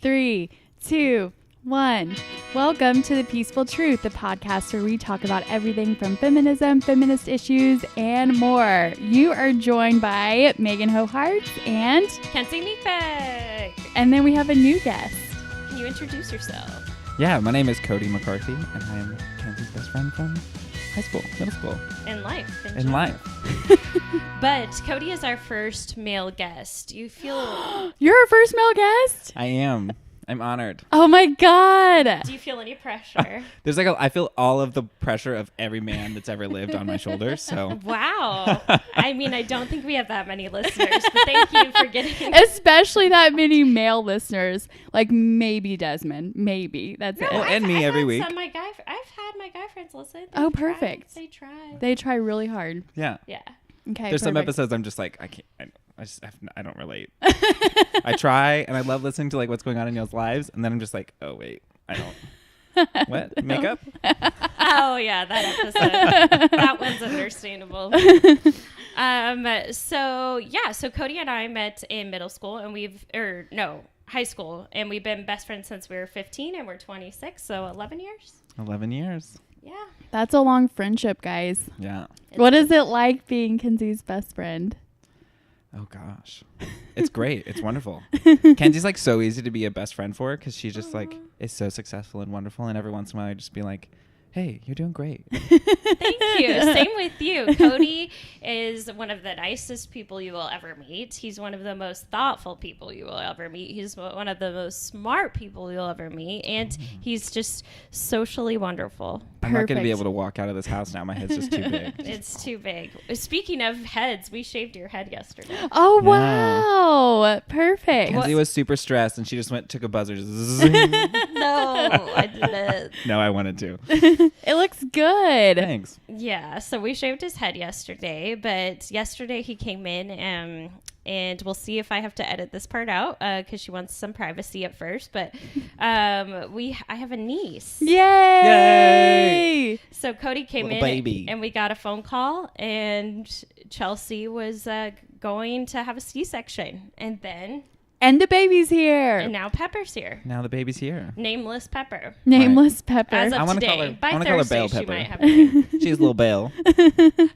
3, 2, 1. Welcome to The Peaceful Truth, the podcast where we talk about everything from feminism, feminist issues, and more. You are joined by Meghan Hohart and Kenzie Meekbeck. And then we have a new guest. Can you introduce yourself? Yeah, my name is Cody McCarthy, and I am Kenzie's best friend from high school, middle school. In life. In life. But Cody is our first male guest. You feel... You're our first male guest? I am. I'm honored. Oh my God. Do you feel any pressure? There's I feel all of the pressure of every man that's ever lived on my shoulders, so. Wow. I mean, I don't think we have that many listeners, but thank you for getting... Especially that many male listeners. Like maybe Desmond. Maybe. That's it. Well, and me every week. I've had my guy friends listen. Oh, perfect. They try. They try really hard. Yeah. Yeah. Okay, There's some perfect. episodes I'm just like, I can't, I don't relate. I try, and I love listening to like what's going on in y'all's lives, and then I'm just like, oh wait, I don't. What? Makeup? Oh yeah, that episode. That one's understandable. So Cody and I met in middle school, and high school, and we've been best friends since we were 15, and we're 26, so 11 years. 11 years. Yeah. That's a long friendship, guys. Yeah. What is it like being Kenzie's best friend? Oh gosh, it's great. It's wonderful. Kenzie's like so easy to be a best friend for because she just like is so successful and wonderful. And every once in a while, I just be like, "Hey, you're doing great." Thank you. Same with you. Cody is one of the nicest people you will ever meet. He's one of the most thoughtful people you will ever meet. He's one of the most smart people you'll ever meet, and he's just socially wonderful. I'm not going to be able to walk out of this house now. My head's just too big. It's too big. Speaking of heads, we shaved your head yesterday. Oh, Yeah. wow. Perfect. Kenzie was super stressed, and she just took a buzzer. Zing. No, I didn't. No, I wanted to. It looks good. Thanks. Yeah, so we shaved his head yesterday, but yesterday he came in and we'll see if I have to edit this part out because she wants some privacy at first. But I have a niece. Yay! So Cody came Little in baby. and we got a phone call, and Chelsea was going to have a C-section, And the baby's here. and now Pepper's here. Now the baby's here. Nameless Pepper. Nameless Pepper. As I of wanna today, call her- I by wanna call her Thursday Bell she Pepper. might have a name. She's a little Belle.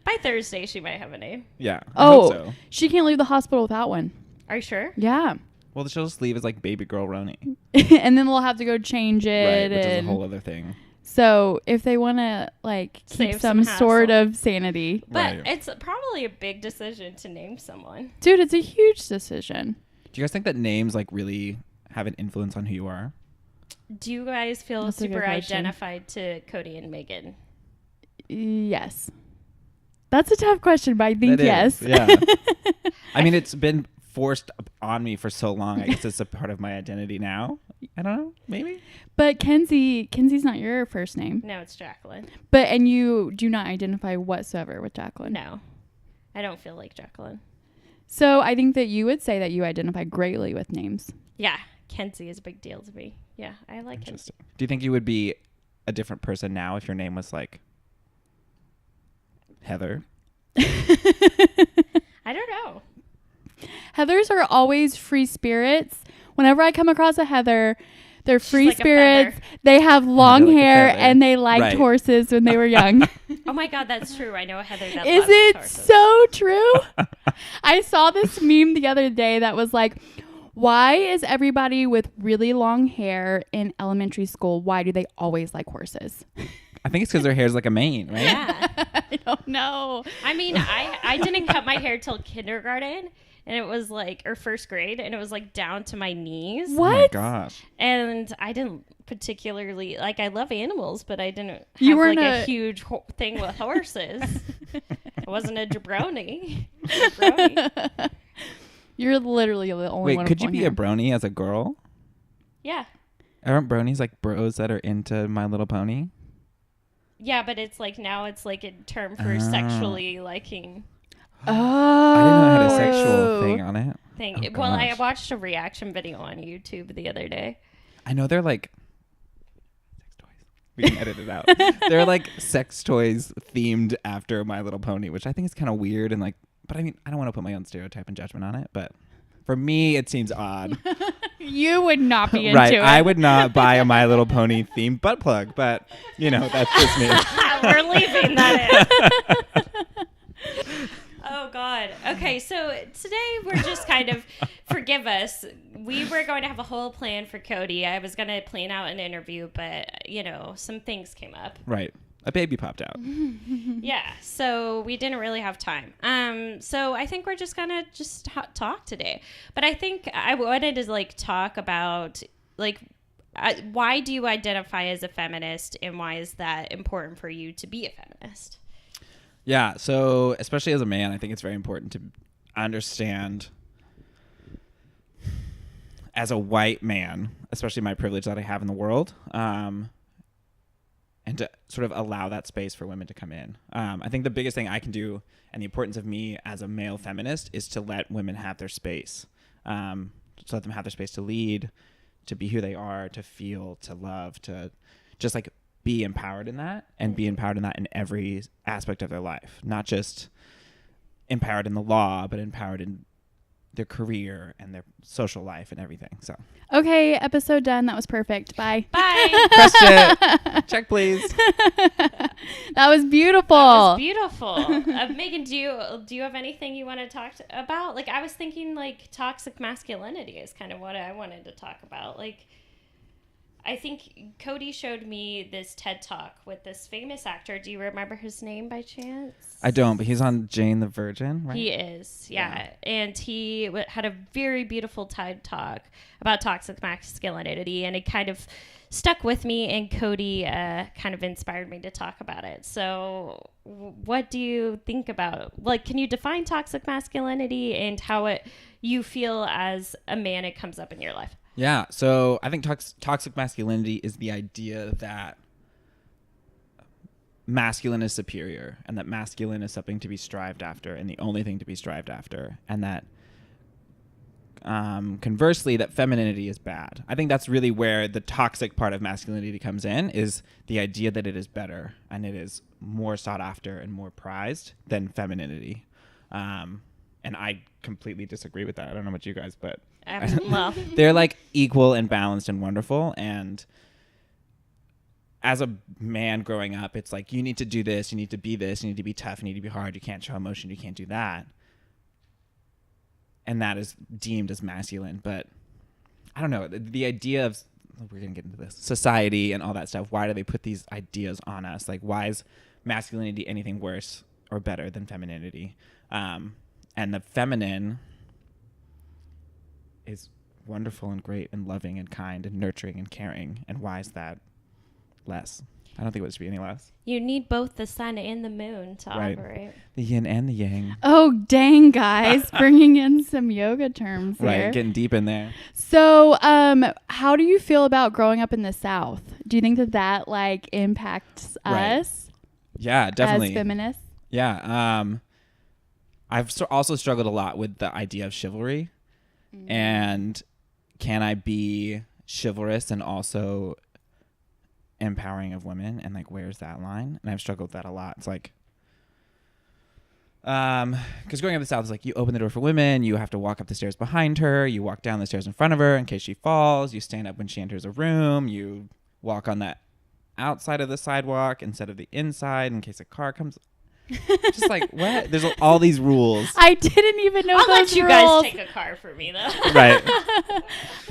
By Thursday she might have a name. Yeah. I hope so. She can't leave the hospital without one. Are you sure? Yeah. Well, she'll just leave as like baby girl Roni. And then we'll have to go change it. Right, which is a and whole other thing. so if they want to like keep Save some some sort hassle. of sanity. But Right. it's probably a big decision to name someone. Dude, it's a huge decision. Do you guys think that names like really have an influence on who you are? Do you guys feel That's a good super question. identified to Cody and Meghan? Yes. That's a tough question, but I think That yes. is, yeah. I mean, it's been forced on me for so long. I guess it's a part of my identity now. I don't know. Maybe. But Kenzie's not your first name. No, it's Jacqueline. And you do not identify whatsoever with Jacqueline. No, I don't feel like Jacqueline. So I think that you would say that you identify greatly with names. Yeah, Kenzie is a big deal to me. Yeah, I like Kenzie. Interesting. Do you think you would be a different person now if your name was like Heather? I don't know. Heathers are always free spirits. Whenever I come across a Heather, they're free like a spirits. feather. They have long like a hair feather. and they liked Right. horses when they were young. Oh my God, that's true. I know a Heather that Is loves it horses. so true? I saw this meme the other day that was like, why is everybody with really long hair in elementary school, why do they always like horses? I think it's because their hair's like a mane, right? Yeah. I don't know. I mean, I didn't cut my hair till kindergarten, and it was like, or first grade, and it was like down to my knees. Oh my What? gosh. And I didn't particularly, like, I love animals, but I didn't have You weren't like a- a huge thing with horses. I wasn't a jabroni. You're literally the only Wait, one. could with you long be hair. a brony as a girl? Yeah. Aren't bronies like bros that are into My Little Pony? Yeah, but it's like, now it's like a term for sexually liking Oh. I didn't know it had a sexual thing on it. thing. Oh, Well, I gosh. watched a reaction video on YouTube the other day. I know they're like sex toys. We can edit it out. They're like sex toys themed after My Little Pony, which I think is kind of weird and like. But I mean, I don't want to put my own stereotype and judgment on it, but for me, it seems odd. You would not be into Right. it. I would not buy a My Little Pony themed butt plug, but that's just me. We're leaving that in. Oh God. Okay, so today we're just kind of, forgive us. We were going to have a whole plan for Cody. I was going to plan out an interview, but some things came up. Right. A baby popped out. Yeah, so we didn't really have time. So I think we're just gonna talk today. But I think I wanted to talk about why do you identify as a feminist, and why is that important for you to be a feminist? Yeah, so especially as a man, I think it's very important to understand, as a white man, especially my privilege that I have in the world, and to sort of allow that space for women to come in. I think the biggest thing I can do, and the importance of me as a male feminist, is to let women have their space, to let them have their space to lead, to be who they are, to feel, to love, to just be empowered in that, and be empowered in that in every aspect of their life, not just empowered in the law, but empowered in their career and their social life and everything. So okay, episode done. That was perfect. Bye. Bye. press it. Check, please. That was beautiful. That was beautiful. Megan, do you have anything you want to talk about? I was thinking toxic masculinity is kind of what I wanted to talk about. I think Cody showed me this TED Talk with this famous actor. Do you remember his name by chance? I don't, but he's on Jane the Virgin, right? He is, yeah. And he had a very beautiful TED Talk about toxic masculinity, and it kind of stuck with me, and Cody kind of inspired me to talk about it. So what do you think about, can you define toxic masculinity and how you feel as a man it comes up in your life? Yeah, so I think toxic masculinity is the idea that masculine is superior, and that masculine is something to be strived after, and the only thing to be strived after, and that conversely, that femininity is bad. I think that's really where the toxic part of masculinity comes in, is the idea that it is better and it is more sought after and more prized than femininity. And I completely disagree with that. I don't know about you guys, but Well, they're equal and balanced and wonderful. And as a man growing up, it's you need to do this, you need to be this, you need to be tough, you need to be hard, you can't show emotion, you can't do that. And that is deemed as masculine. But I don't know, the idea of, we're going to get into this, society and all that stuff, why do they put these ideas on us? Why is masculinity anything worse or better than femininity? And the feminine is wonderful and great and loving and kind and nurturing and caring. And why is that less? I don't think it should be any less. you need both the sun and the moon to Right. operate. The yin and the yang. Oh, dang, guys. Bringing in some yoga terms Right, here. getting deep in there. So, how do you feel about growing up in the South? Do you think that impacts Right. us Yeah, definitely. as feminists? Yeah. I've also struggled a lot with the idea of chivalry. And can I be chivalrous and also empowering of women? And where's that line? And I've struggled with that a lot. It's because growing up in the South is you open the door for women, you have to walk up the stairs behind her, you walk down the stairs in front of her in case she falls, you stand up when she enters a room, you walk on that outside of the sidewalk instead of the inside in case a car comes. Just what? There's all these rules. I didn't even know I'll those let you rules. guys take a car for me, though. Right.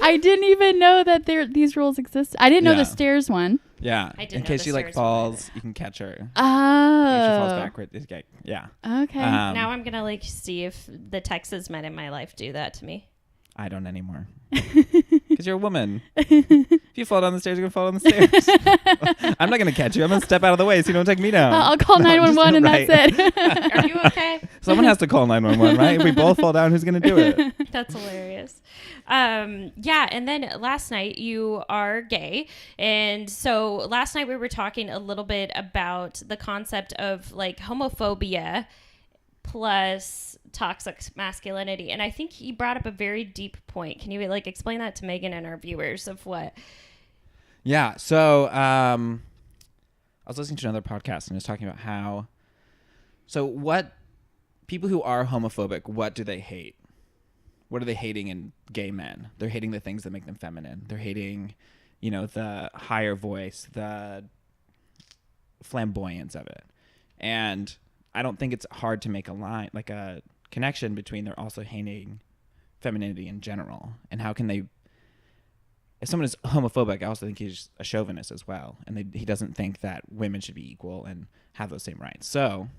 I didn't even know that these rules exist. I didn't know Yeah. the stairs one. Yeah. I didn't in know case the she stairs falls, you can catch her. Oh. If she falls backward, it's gay. Yeah. Okay. Now I'm going to see if the Texas men in my life do that to me. I don't anymore. Because you're a woman. If you fall down the stairs, you're going to fall down the stairs. I'm not going to catch you. I'm going to step out of the way so you don't take me down. I'll call 911 and right. that's it. Are you okay? Someone has to call 911, right? If we both fall down, who's going to do it? That's hilarious. Yeah, and then last night you are gay. And so last night we were talking a little bit about the concept of homophobia plus toxic masculinity. And I think he brought up a very deep point. Can you explain that to Megan and our viewers of what? Yeah. So I was listening to another podcast and it was talking about how, what people who are homophobic, what do they hate? what are they hating in gay men? They're hating the things that make them feminine. They're hating, the higher voice, the flamboyance of it. And I don't think it's hard to make a connection between they're also hating femininity in general. And how can they, if someone is homophobic, I also think he's a chauvinist as well. And he doesn't think that women should be equal and have those same rights. So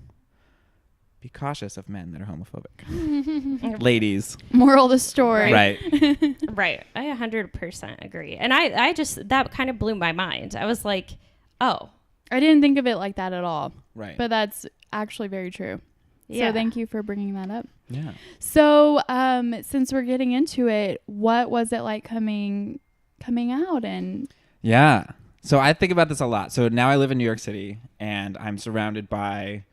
be cautious of men that are homophobic. Ladies. Moral of the story. Right. Right. I 100% agree. And I just, that kind of blew my mind. I was like, oh. I didn't think of it like that at all. Right. But that's actually very true. Yeah. So thank you for bringing that up. Yeah. So since we're getting into it, what was it like coming out? And Yeah. So I think about this a lot. So now I live in New York City, and I'm surrounded by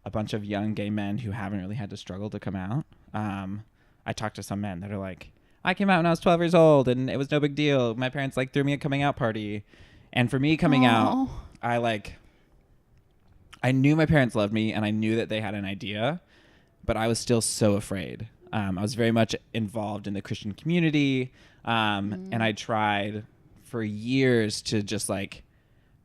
a bunch of young gay men who haven't really had to struggle to come out. I talked to some men that are like, I came out when I was 12 years old and it was no big deal. My parents threw me a coming out party. And for me coming out, I knew my parents loved me and I knew that they had an idea, but I was still so afraid. I was very much involved in the Christian community. And I tried for years to just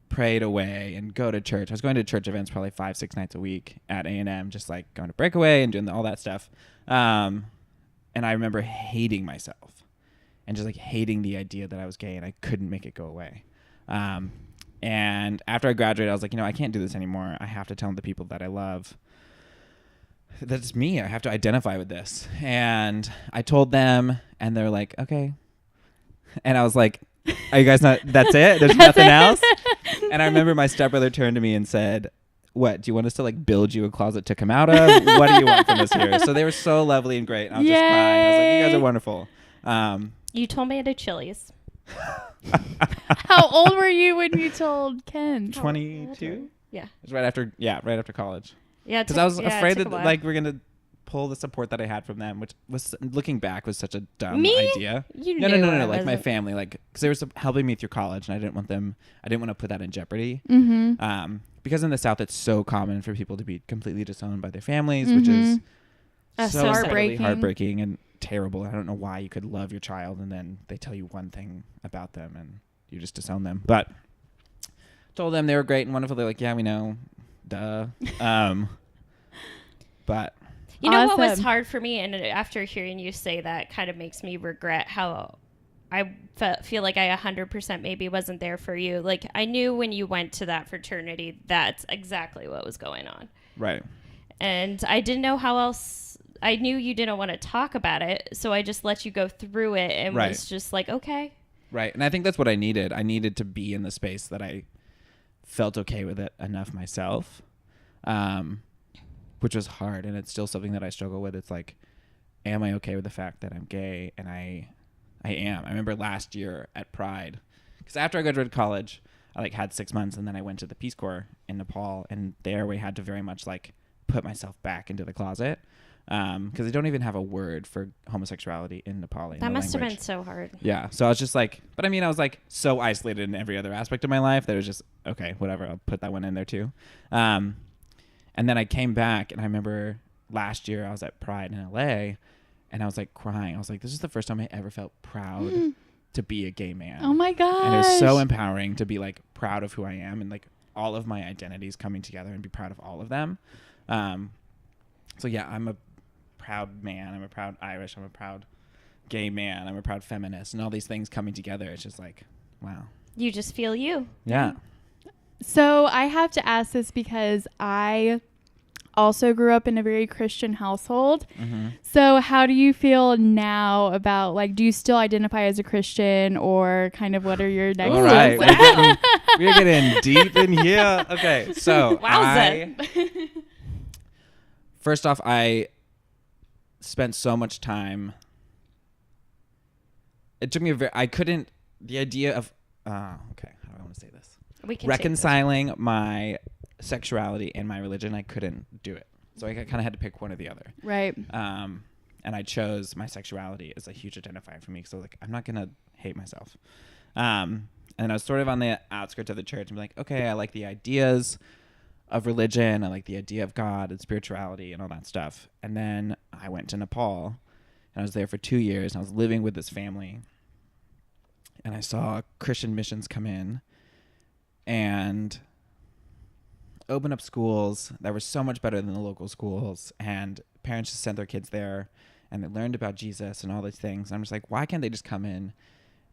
pray it away and go to church. I was going to church events probably 5-6 nights a week at A&M, just going to Breakaway and doing all that stuff. And I remember hating myself and just hating the idea that I was gay and I couldn't make it go away. And after I graduated, I was like, I can't do this anymore. I have to tell the people that I love that it's me. I have to identify with this. And I told them and they're like, okay. And I was like, are you guys not, that's it? There's nothing else? And I remember my stepbrother turned to me and said, what, do you want us to build you a closet to come out of? What do you want from us here? So they were so lovely and great. And I was just crying. I was like, you guys are wonderful. You told me at a Chili's. How old were you when you told Ken? 22? Yeah. It was right after college. Yeah. Because I was afraid that we're going to pull the support that I had from them, which was, looking back, was such a dumb idea. No. My family, because they were helping me through college, and I didn't want to put that in jeopardy. Mm-hmm. Because in the South, it's so common for people to be completely disowned by their families, which is so heartbreaking and terrible. I don't know why you could love your child and then they tell you one thing about them and you just disown them. But told them they were great and wonderful. They're like, yeah, we know. Duh. But you know what was hard for me, and after hearing you say that, kind of makes me regret how I feel like I 100% maybe wasn't there for you. I knew when you went to that fraternity, that's exactly what was going on. Right. And I didn't know how else. I knew you didn't want to talk about it, so I just let you go through it and was just like, okay. Right. And I think that's what I needed. I needed to be in the space that I felt okay with it enough myself, which was hard. And it's still something that I struggle with. It's am I okay with the fact that I'm gay? And I am. I remember last year at Pride, because after I graduated college, I had 6 months, and then I went to the Peace Corps in Nepal, and there we had to very much put myself back into the closet, because they don't even have a word for homosexuality in Nepali. That must have been so hard. Yeah. So I was just but I mean, I was so isolated in every other aspect of my life that it was just, okay, whatever, I'll put that one in there too. And then I came back, and I remember last year I was at Pride in LA, and I was crying. I was this is the first time I ever felt proud to be a gay man. Oh my gosh. And it was so empowering to be proud of who I am and all of my identities coming together and be proud of all of them. So yeah, I'm a proud man. I'm a proud Irish. I'm a proud gay man. I'm a proud feminist, and all these things coming together. It's just wow. You just feel you. Yeah. So I have to ask this because I also grew up in a very Christian household. Mm-hmm. So how do you feel now about do you still identify as a Christian, or kind of what are your next All right. We're getting deep in here. Okay. So first off, I spent so much time. It took me the idea of, okay, how do I want to say this? Reconciling my sexuality and my religion, I couldn't do it. So I kind of had to pick one or the other. Right. And I chose my sexuality as a huge identifier for me. So I'm not going to hate myself. And I was sort of on the outskirts of the church and be okay, I like the ideas of religion. I like the idea of God and spirituality and all that stuff. And then I went to Nepal, And I was there for 2 years, and I was living with this family. And I saw Christian missions come in and open up schools that were so much better than the local schools. And parents just sent their kids there, and they learned about Jesus and all these things. And I'm just like, why can't they just come in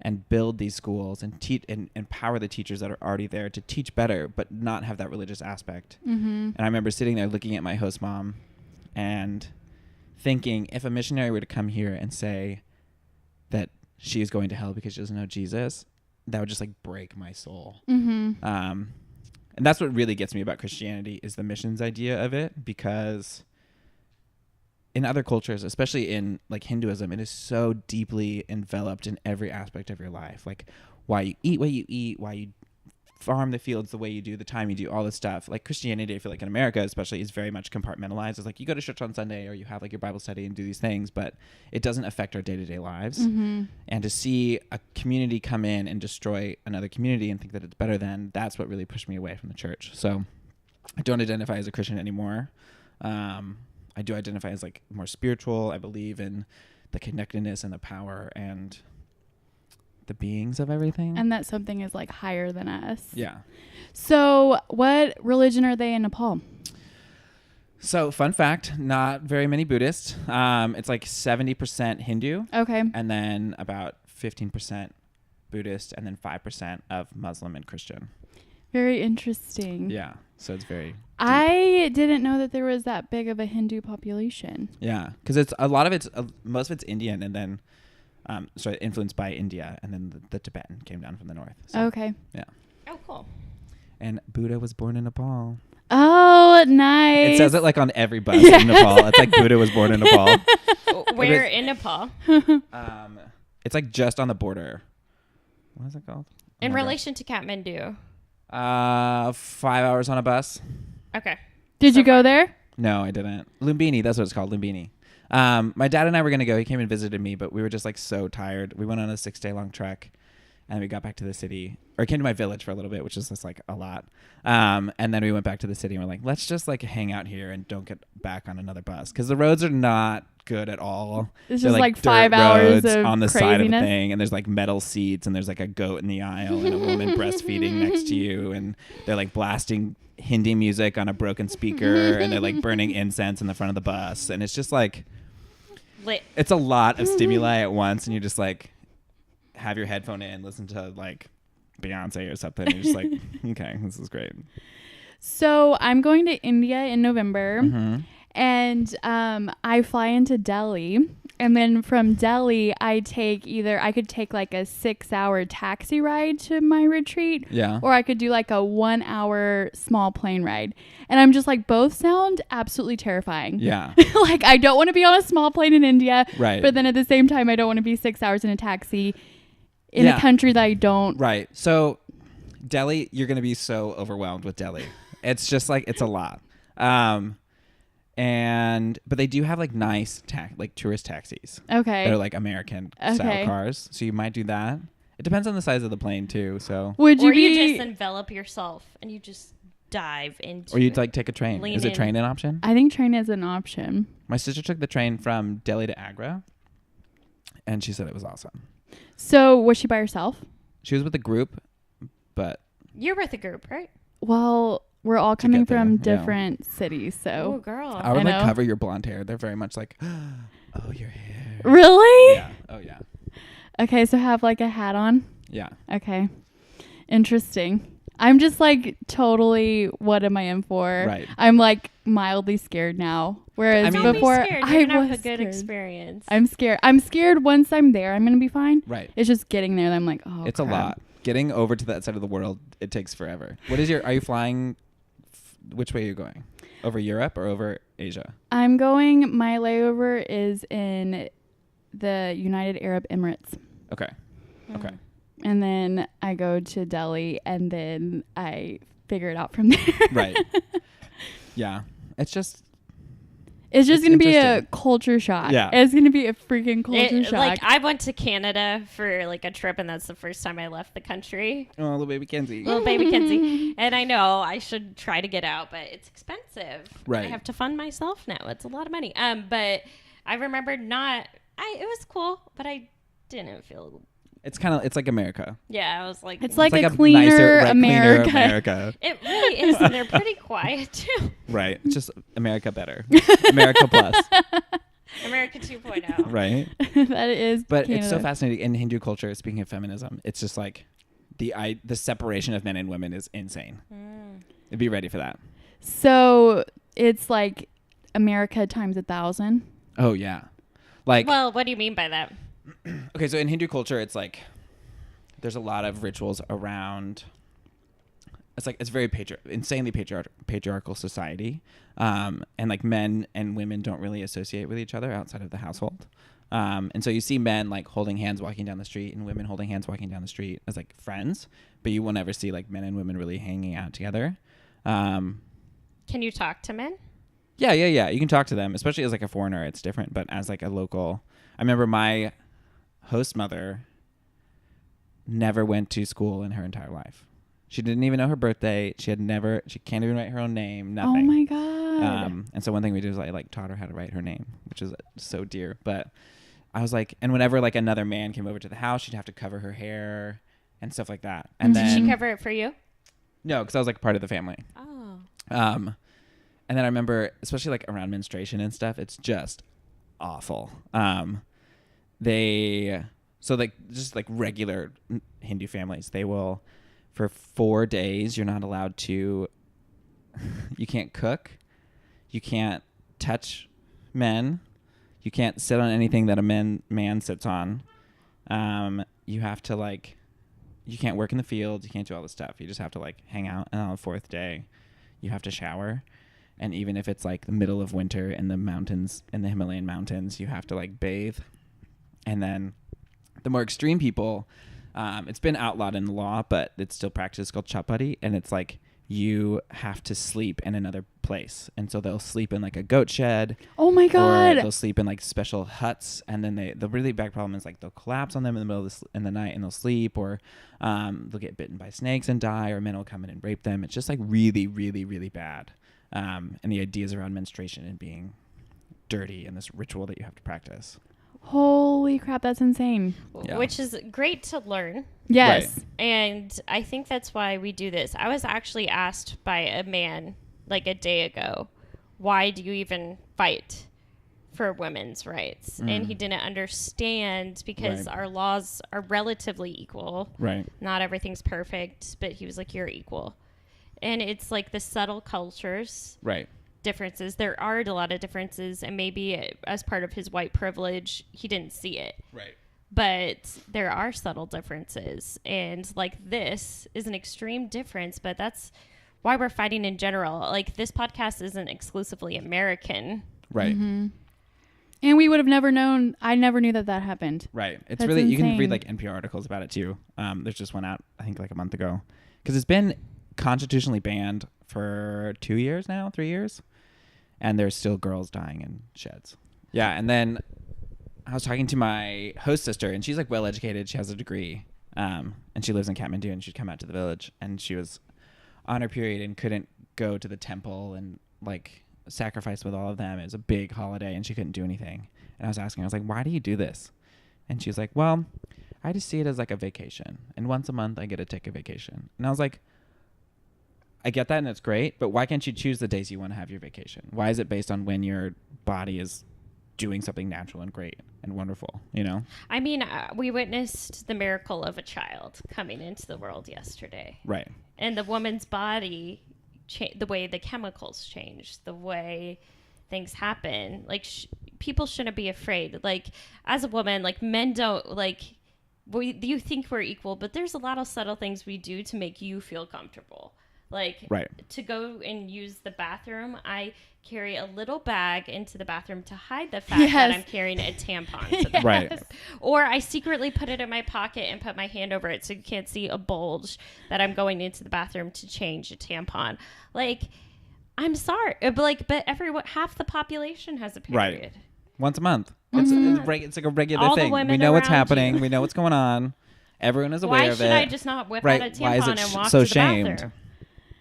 and build these schools and teach and empower the teachers that are already there to teach better, but not have that religious aspect? And I remember sitting there looking at my host mom and thinking, if a missionary were to come here and say that she is going to hell because she doesn't know Jesus, that would just like break my soul. And that's what really gets me about Christianity, is the missions idea of it, because in other cultures, especially in like Hinduism, it is so deeply enveloped in every aspect of your life. Like why you eat what you eat, why you farm the fields the way you do, the time you do, all this stuff. Like Christianity, I feel like in America especially, is very much compartmentalized. It's like you go to church on Sunday, or you have like your Bible study and do these things, but it doesn't affect our day-to-day lives. And to see a community come in and destroy another community and think that it's better than, that's what really pushed me away from the church. So I don't identify as a Christian anymore. I do identify as like more spiritual. I believe in the connectedness and the power and the beings of everything. And that something is like higher than us. Yeah. So what religion are they in Nepal? So fun fact, not very many Buddhists. It's like 70% Hindu. Okay. And then about 15% Buddhist, and then 5% of Muslim and Christian. Very interesting. Yeah. So it's very deep. I didn't know that there was that big of a Hindu population. Yeah. Because it's a lot of it's, most of it's Indian, and then influenced by India, and then the Tibetan came down from the north. So, Okay. Yeah. Oh, cool. And Buddha was born in Nepal. Oh, nice. It says it like on every bus in Nepal. It's like Buddha was born in Nepal. Where in Nepal? It's like just on the border. What is it called? In relation to Kathmandu. 5 hours on a bus. Okay. Did you go there? No, I didn't. Lumbini, that's what it's called, Lumbini. My dad and I were going to go. He came and visited me, but we were just like so tired. We went on a 6-day long trek, and we got back to the city, or came to my village for a little bit, which is just like a lot. And then we went back to the city, and we're like, let's just like hang out here and don't get back on another bus, because the roads are not good at all. It's They're just like dirt 5 hours roads of on the craziness. side of the thing, and there's like metal seats, and there's like a goat in the aisle, and a woman breastfeeding next to you, and they're like blasting Hindi music on a broken speaker, and they're like burning incense in the front of the bus, and it's just like Lit. it's a lot of stimuli at once, and you just like have your headphone in, listen to like Beyonce or something, and you're just like, okay, this is great. So I'm going to India in November, and I fly into Delhi, and then from Delhi I could take like a 6-hour taxi ride to my retreat, or I could do like a 1-hour small plane ride. And I'm just like, both sound absolutely terrifying. Yeah. Like I don't want to be on a small plane in India, Right. but then at the same time I don't want to be 6 hours in a taxi in a country that I don't. Right. So Delhi, you're going to be so overwhelmed with Delhi. It's just like, it's a lot. But they do have like nice like tourist taxis. Okay. They're like American style cars. So you might do that. It depends on the size of the plane too. So Would you you just envelop yourself and you just dive into. Or you'd like take a train. Is a train an option? I think train is an option. My sister took the train from Delhi to Agra, and she said it was awesome. So was she by herself? She was with a group, but You're with a group, right? Well, we're all coming there, from yeah. different cities, Oh, so. girl. I would I like know. cover your blonde hair. They're very much like, oh, your hair. Really? Yeah. Oh, yeah. Okay, so have like a hat on? Yeah. Okay. Interesting. I'm just like totally, what am I in for? Right. I'm like mildly scared now. Whereas I mean- Don't before be scared. I You're gonna was have a good scared. experience. I'm scared. I'm scared once I'm there. I'm going to be fine. Right. It's just getting there that I'm like, oh, It's a crap. lot. Getting over to that side of the world, it takes forever. Are you flying, which way are you going? Over Europe or over Asia? My layover is in the United Arab Emirates. Okay. Okay. And then I go to Delhi and then I figure it out from there. Right. Yeah. It's just It's just going to be a interesting. culture shock. Yeah. It's going to be a freaking culture shock. Like, I went to Canada for like a trip, and that's the first time I left the country. oh, little baby Kenzie. Little baby Kenzie. And I know I should try to get out, but it's expensive. Right. I have to fund myself now. It's a lot of money. But I remember I It was cool, but I didn't feel. It's like America. Yeah, I was like, It's like a nicer, cleaner cleaner America. America. it really is, and they're pretty quiet too. Right. It's just America better. America plus. America 2.0. Right. That is. But Canada. it's so fascinating in Hindu culture. Speaking of feminism, it's just like the separation of men and women is insane. Be ready for that. So it's like America times 1,000. Oh yeah. Like. Well, what do you mean by that? Okay, so in Hindu culture, it's like there's a lot of rituals around. It's very insanely patriarchal society, and like men and women don't really associate with each other outside of the household, and so you see men like holding hands walking down the street and women holding hands walking down the street as like friends, but you will never see like men and women really hanging out together. Can you talk to men? Yeah. You can talk to them, especially as like a foreigner. It's different, but as like a local, I remember my host mother never went to school in her entire life. She didn't even know her birthday. She can't even write her own name. Nothing. Oh my God. And so one thing we did was I like taught her how to write her name, which is so dear. But I was like, and whenever like another man came over to the house, she'd have to cover her hair and stuff like that. And Did then she cover it for you? No, because I was like part of the family. Oh. And then I remember, especially like around menstruation and stuff, it's just awful. So like just like regular Hindu families, they will, for 4 days, you're not allowed to, you can't cook, you can't touch men, you can't sit on anything that a man sits on. You have to like, you can't work in the field, you can't do all this stuff. You just have to like hang out, and on the 4th day, you have to shower. And even if it's like the middle of winter in the mountains, in the Himalayan mountains, you have to like bathe. And then the more extreme people, it's been outlawed in the law, but it's still practiced. It's called chapati, and it's like you have to sleep in another place. And so they'll sleep in like a goat shed. Oh my God. Or they'll sleep in like special huts, and then the really bad problem is like they'll collapse on them in the middle of in the night and they'll sleep, or they'll get bitten by snakes and die, or men will come in and rape them. It's just like really, really, really bad. And the ideas around menstruation and being dirty and this ritual that you have to practice. Holy crap, that's insane. Yeah. Which is great to learn. Yes. Right. And I think that's why we do this. I was actually asked by a man like a day ago, why do you even fight for women's rights? And he didn't understand because our laws are relatively equal. Right. Not everything's perfect, but he was like, you're equal. And it's like the subtle cultures. Right. Differences. There are a lot of differences, and maybe as part of his white privilege, he didn't see it. Right. But there are subtle differences, and like this is an extreme difference, but that's why we're fighting in general. Like this podcast isn't exclusively American. Right. Mm-hmm. And we would have never known. I never knew that happened. Right. It's That's really, you can insane. read like NPR articles about it too. There's just one out, I think like a month ago, because it's been constitutionally banned for 3 years. And there's still girls dying in sheds. Yeah. And then I was talking to my host sister, and she's like well educated. She has a degree. And she lives in Kathmandu, and she'd come out to the village, and she was on her period and couldn't go to the temple and like sacrifice with all of them. It was a big holiday, and she couldn't do anything. And I was asking her, I was like, why do you do this? And she was like, well, I just see it as like a vacation. And once a month I get to take a vacation. And I was like, I get that, and it's great, but why can't you choose the days you want to have your vacation? Why is it based on when your body is doing something natural and great and wonderful, you know? I mean, we witnessed the miracle of a child coming into the world yesterday. Right. And the woman's body, the way the chemicals change, the way things happen. Like, people shouldn't be afraid. Like, as a woman, like, men don't, like, you think we're equal, but there's a lot of subtle things we do to make you feel comfortable. Like, right. To go and use the bathroom, I carry a little bag into the bathroom to hide the fact that I'm carrying a tampon. To the Right. Or I secretly put it in my pocket and put my hand over it so you can't see a bulge that I'm going into the bathroom to change a tampon. Like, I'm sorry, but half the population has a period. Right. Once a month. Mm-hmm. It's like a regular All the thing. women We know what's around happening. you. We know what's going on. Everyone is aware Why of it. should I just not whip Right. out a Why is tampon it and walk so to the shamed? bathroom?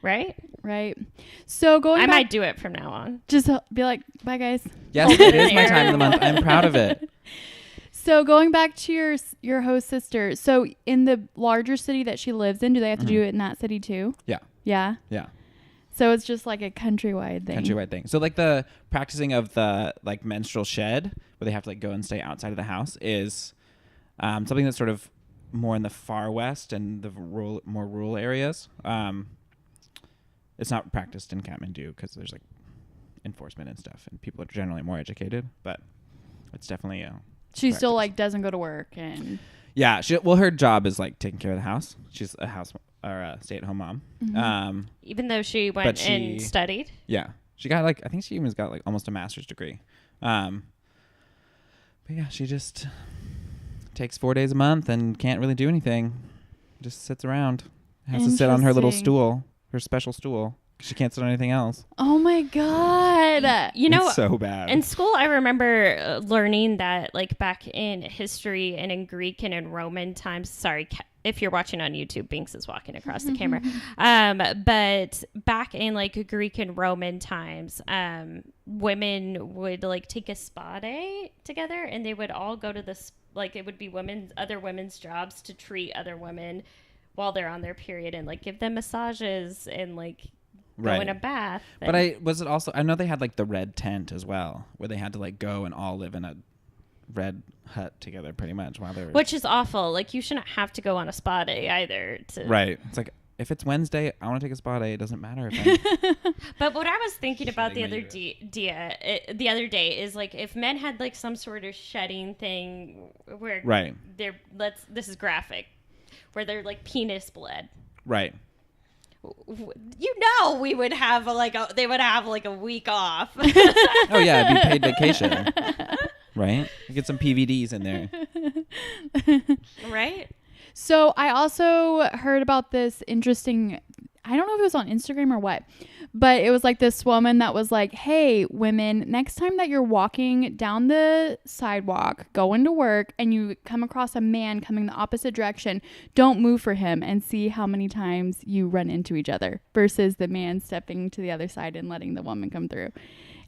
Right? Right. So going I back, might do it from now on. just be like, bye guys. Yes, it is my time of the month. I'm proud of it. So going back to your host sister, so in the larger city that she lives in, do they have to do it in that city too? Yeah. Yeah. Yeah. So it's just like a countrywide thing. So like the practicing of the like menstrual shed, where they have to like go and stay outside of the house, is something that's sort of more in the far west and the more rural areas. It's not practiced in Kathmandu because there's like enforcement and stuff, and people are generally more educated. But it's definitely she still like doesn't go to work and. Yeah, her job is like taking care of the house. She's a house or a stay-at-home mom. Mm-hmm. Even though she went and studied. Yeah, she got like I think she even got like almost a master's degree. But yeah, she just takes 4 days a month and can't really do anything. Just sits around. Has to sit on her little stool, her special stool. She can't sit on anything else. Oh my God. You know, it's so bad. In school, I remember learning that like back in history and in Greek and in Roman times, sorry, if you're watching on YouTube, Binks is walking across the camera. But back in like Greek and Roman times, women would like take a spa day together, and they would all go to this, like it would be other women's jobs to treat other women while they're on their period and like give them massages and like go in a bath. But I know they had like the red tent as well, where they had to like go and all live in a red hut together pretty much while they were. Which is awful. Like you shouldn't have to go on a spa day either. Right. It's like if it's Wednesday, I want to take a spa day. It doesn't matter if I'm. But what I was thinking about the other day is like if men had like some sort of shedding thing where this is graphic, where they're like penis bled. Right. You know, we would have they would have like a week off. Oh yeah, it'd be paid vacation. Right? You get some PVDs in there. Right? So I also heard about this interesting, I don't know if it was on Instagram or what, but it was like this woman that was like, hey, women, next time that you're walking down the sidewalk, going to work, and you come across a man coming the opposite direction, don't move for him and see how many times you run into each other versus the man stepping to the other side and letting the woman come through.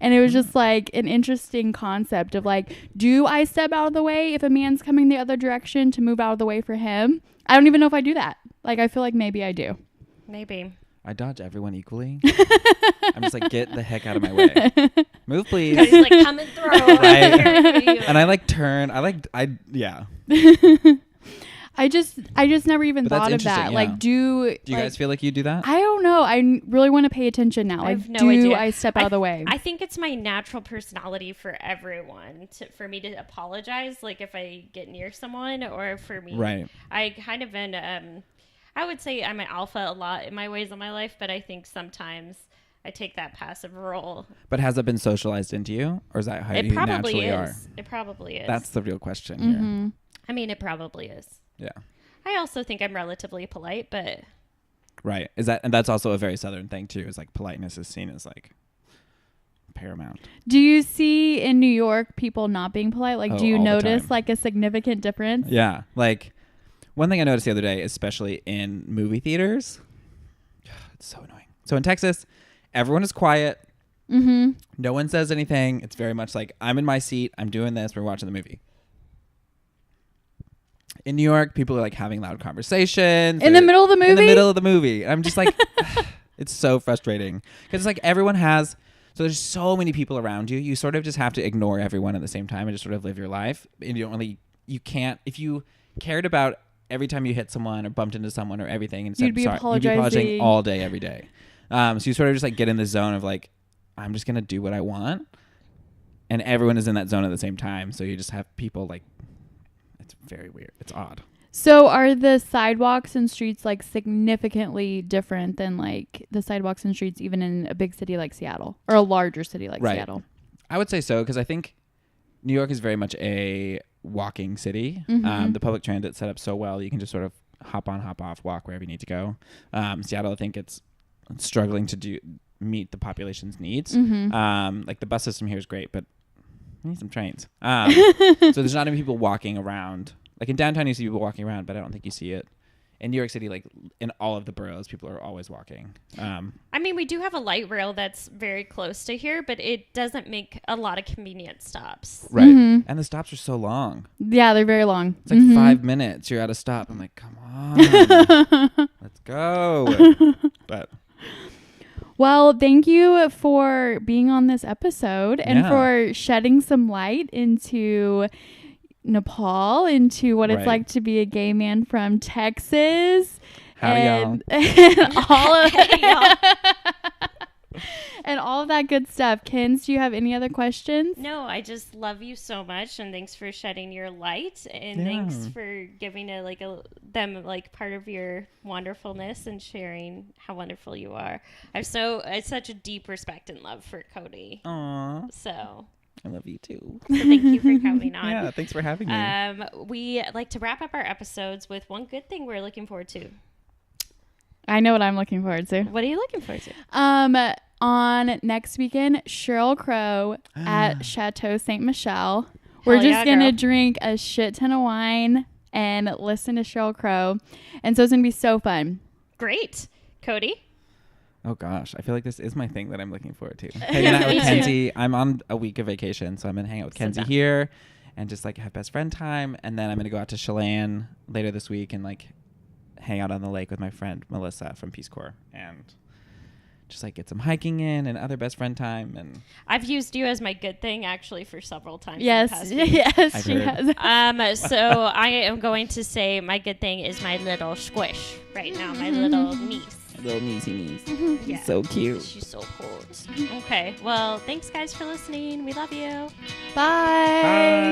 And it was just like an interesting concept of like, do I step out of the way if a man's coming the other direction to move out of the way for him? I don't even know if I do that. Like, I feel like maybe I do. Maybe. I dodge everyone equally. I'm just like, get the heck out of my way. Move, please. He's like, come and throw. Right. And I like turn. Yeah. I just never even thought of that. Yeah. Like, do you guys feel like you do that? I don't know. I really want to pay attention now. I have no idea. I step out of the way? I think it's my natural personality for everyone for me to apologize. Like if I get near someone or for me, right. I kind of been, I would say I'm an alpha a lot in my ways of my life, but I think sometimes I take that passive role. But has it been socialized into you, or is that how you naturally are? It probably is. That's the real question here. I mean, it probably is. Yeah. I also think I'm relatively polite, but. Right. And that's also a very Southern thing too, is like politeness is seen as like paramount. Do you see in New York people not being polite? Like, do you notice like a significant difference? Yeah. Like one thing I noticed the other day, especially in movie theaters, it's so annoying. So in Texas, everyone is quiet. Mm-hmm. No one says anything. It's very much like, I'm in my seat. I'm doing this. We're watching the movie. In New York, people are like having loud conversations. In the middle of the movie? In the middle of the movie. I'm just like, it's so frustrating. Because it's like everyone has, so there's so many people around you. You sort of just have to ignore everyone at the same time and just sort of live your life. And you can't, if you cared about every time you hit someone or bumped into someone or everything and said you'd be apologizing all day, every day. So you sort of just like get in the zone of like, I'm just going to do what I want. And everyone is in that zone at the same time. So you just have people like, it's very weird. It's odd. So are the sidewalks and streets like significantly different than like the sidewalks and streets even in a big city like Seattle or a larger city like Seattle? I would say so, because I think New York is very much a walking city. Mm-hmm. The public transit set up so well, you can just sort of hop on, hop off, walk wherever you need to go. Seattle, I think it's struggling to meet the population's needs. Mm-hmm. Like the bus system here is great, but we need some trains. So there's not many people walking around. Like in downtown, you see people walking around, but I don't think you see it in New York City, like in all of the boroughs, people are always walking. I mean, we do have a light rail that's very close to here, but it doesn't make a lot of convenient stops. Right. And the stops are so long. Yeah, they're very long. It's like 5 minutes. You're at a stop. I'm like, come on, let's go. But Well, thank you for being on this episode and Yeah. for shedding some light into Nepal, into what it's Right. like to be a gay man from Texas. Howdy, and all of and all of that good stuff. Kins, do you have any other questions? No, I just love you so much, and thanks for shedding your light, and Yeah. thanks for giving them part of your wonderfulness and sharing how wonderful you are. It's such a deep respect and love for Cody. aw, So I love you too. thank you for coming on. Yeah, thanks for having me. We like to wrap up our episodes with one good thing we're looking forward to. I know what I'm looking forward to. What are you looking forward to? On next weekend, Sheryl Crow at Chateau Ste. Michelle. We're Hell just yeah, gonna girl. drink a shit ton of wine and listen to Sheryl Crow, and so it's gonna be so fun. Great. Cody? Oh gosh, I feel like this is my thing that I'm looking forward to. Hanging out Me with too. Kenzie. I'm on a week of vacation, so I'm gonna hang out with Kenzie down. here and just like have best friend time, and then I'm gonna go out to Chelan later this week and like hang out on the lake with my friend Melissa from Peace Corps and just like get some hiking in and other best friend time. And I've used you as my good thing actually for several times. Yes, In the past week. yes, I've she heard. has. So I am going to say my good thing is my little squish right now, my little niece. little niece. Yeah. So cute. She's so cool. Okay. Well, thanks guys for listening. We love you. Bye. Bye.